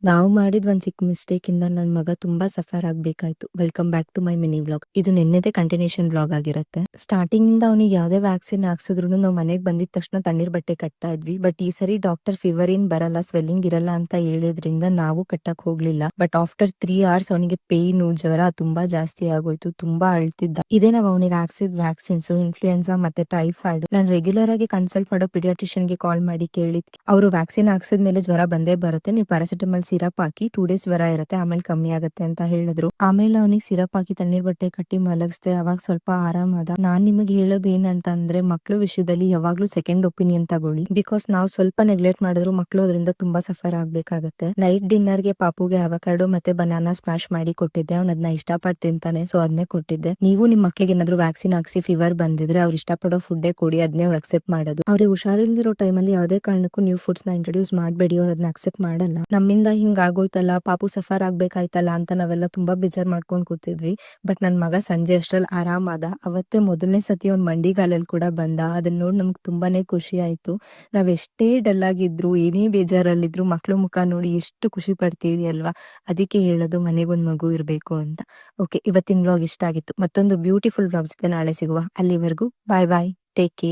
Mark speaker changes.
Speaker 1: ನಾವು ಮಾಡಿದ ಒಂದ್ ಚಿಕ್ಕ ಮಿಸ್ಟೇಕ್ ಇಂದ ನನ್ ಮಗ ತುಂಬಾ ಸಫರ್ ಆಗ್ಬೇಕಾಯ್ತು. Welcome back to my mini vlog. ಇದು ನಿನ್ನೆದೇ ಕಂಟಿನ್ಯೂಷನ್ ವ್ಲಾಗ್ ಆಗಿರುತ್ತೆ. ಸ್ಟಾರ್ಟಿಂಗ್ ಇಂದ ಅವನಿಗೆ ಯಾವ್ದೇ ವ್ಯಾಕ್ಸಿನ್ ಹಾಕ್ಸಿದ್ರು ನಾವು ಮನೆಗೆ ಬಂದಿದ ತಕ್ಷಣ ತಣ್ಣೀರ್ ಬಟ್ಟೆ ಕಟ್ತಾ ಇದ್ವಿ. ಬಟ್ ಈ ಸರಿ ಡಾಕ್ಟರ್ ಫೀವರ್ ಏನ್ ಬರಲ್ಲ, ಸ್ವೆಲ್ಲಿಂಗ್ ಇರಲ್ಲ ಅಂತ ಹೇಳಿದ್ರಿಂದ ನಾವು ಕಟ್ಟಕ್ ಹೋಗ್ಲಿಲ್ಲ. ಬಟ್ ಆಫ್ಟರ್ 3 hours ಅವನಿಗೆ ಪೇನ್, ಜ್ವರ ತುಂಬಾ ಜಾಸ್ತಿ ಆಗೋಯ್ತು. ತುಂಬಾ ಅಳ್ತಿದ್ದ. ಇದೇ ನಾವ್ ಅವನಿಗೆ ಹಾಕ್ಸಿದ್ ವ್ಯಾಕ್ಸಿನ್ಸ್ ಇನ್ಫ್ಲೂಯೆನ್ಸಾ ಮತ್ತೆ ಟೈಫಾಯ್ಡ್. ನಾನು ರೆಗ್ಯುಲರ್ ಆಗಿ ಕನ್ಸಲ್ಟ್ ಮಾಡೋ ಪಿಡಿಯಾಟ್ರಿಷಿಯನ್ ಗೆ ಕಾಲ್ ಮಾಡಿ ಕೇಳಿದ್, ಅವರು ವ್ಯಾಕ್ಸಿನ್ ಹಾಕ್ಸಿದ್ಮೇಲೆ ಜ್ವರ ಬಂದೇ ಬರುತ್ತೆ, ನೀವು ಪ್ಯಾರಾಸಿಟಮಲ್ ಸಿರಪ್ ಹಾಕಿ 2 days ಜ್ವರ ಇರುತ್ತೆ, ಆಮೇಲೆ ಕಮ್ಮಿ ಆಗುತ್ತೆ ಅಂತ ಹೇಳಿದ್ರು. ಆಮೇಲೆ ಅವನಿಗೆ ಸಿರಪ್ ಹಾಕಿ ತಣ್ಣೀರ್ ಬಟ್ಟೆ ಕಟ್ಟಿ ಮಲಗಿಸ್ದೆ. ಅವಾಗ ಸ್ವಲ್ಪ ಆರಾಮದ. ನಾನ್ ನಿಮಗೆ ಹೇಳೋದು ಏನಂತಂದ್ರೆ, ಮಕ್ಳು ವಿಷಯದಲ್ಲಿ ಯಾವಾಗ್ಲೂ ಸೆಕೆಂಡ್ ಒಪಿನಿಯನ್ ತಗೊಳ್ಳಿ. ಬಿಕಾಸ್ ನಾವು ಸ್ವಲ್ಪ ನೆಗ್ಲೆಕ್ಟ್ ಮಾಡಿದ್ರು ಮಕ್ಳು ಅದರಿಂದ ತುಂಬಾ ಸಫರ್ ಆಗ್ಬೇಕಾಗತ್ತೆ. ನೈಟ್ ಡಿನ್ನರ್ ಗೆ ಪಾಪುಗೆ ಅವಕಾಡೋ ಮತ್ತೆ ಬನಾನಾ ಸ್ಮ್ಯಾಶ್ ಮಾಡಿ ಕೊಟ್ಟಿದ್ದೆ. ಅವ್ನ ಅದನ್ನ ಇಷ್ಟಪಟ್ಟು ತಿಂತಾನೆ, ಸೊ ಅದನ್ನೇ ಕೊಟ್ಟಿದ್ದೆ. ನೀವು ನಿಮ್ ಮಕ್ಳಿಗೆ ಏನಾದ್ರು ವ್ಯಾಕ್ಸಿನ್ ಹಾಕ್ಸಿ ಫೀವರ್ ಬಂದಿದ್ರೆ ಅವ್ರು ಇಷ್ಟಪಡೋ ಫುಡ್ಡೇ ಕೊಡಿ, ಅದನ್ನೇ ಅವ್ರು ಅಕ್ಸೆಪ್ಟ್ ಮಾಡೋದು. ಅವ್ರಿಗೆ ಹುಷಾರಿಲ್ದಿರೋ ಟೈಮಲ್ಲಿ ಯಾವುದೇ ಕಾರಣಕ್ಕೂ ನೀವು ಫುಡ್ಸ್ ನ ಇಂಟ್ರೊಡ್ಯೂಸ್ ಮಾಡಬೇಡಿ, ಅವ್ರು ಅದನ್ನ ಅಕ್ಸೆಪ್ಟ್ ಮಾಡಲ್ಲ. ನಮ್ಮಿಂದ ಹಿಂಗ್ ಆಗೋಯ್ತಲ್ಲ, ಪಾಪು ಸಫರ್ ಆಗ್ಬೇಕಾಯ್ತಲ್ಲ ಅಂತ ನಾವೆಲ್ಲ ತುಂಬಾ ಬೇಜಾರ್ ಮಾಡ್ಕೊಂಡ್ ಕೂತಿದ್ವಿ. ಬಟ್ ನನ್ ಮಗ ಸಂಜೆ ಅಷ್ಟ್ರಲ್ಲಿ ಆರಾಮಾದ. ಅವತ್ತೇ ಮೊದಲನೇ ಸತಿ ಅವ್ನ್ ಮಂಡಿಗಾಲಲ್ಲಿ ಕೂಡ ಬಂದ. ಅದನ್ನ ನೋಡಿ ನಮ್ಗೆ ತುಂಬಾನೇ ಖುಷಿ ಆಯ್ತು. ನಾವ್ ಎಷ್ಟೇ ಡಲ್ ಆಗಿದ್ರು, ಏನೇ ಬೇಜಾರಲ್ಲಿದ್ರು ಮಕ್ಳು ಮುಖ ನೋಡಿ ಎಷ್ಟು ಖುಷಿ ಪಡ್ತೀವಿ ಅಲ್ವಾ. ಅದಕ್ಕೆ ಹೇಳೋದು ಮನೆಗೊಂದ್ ಮಗು ಇರ್ಬೇಕು ಅಂತ. ಓಕೆ, ಇವತ್ತಿನ ವ್ಲಾಗ್ ಇಷ್ಟ ಆಗಿತ್ತು. ಮತ್ತೊಂದು ಬ್ಯೂಟಿಫುಲ್ ವ್ಲಾಗ್ ಜೊತೆ ನಾಳೆ ಸಿಗುವ. ಅಲ್ಲಿವರೆಗೂ ಬಾಯ್ ಬಾಯ್, ಟೇಕ್ ಕೇರ್.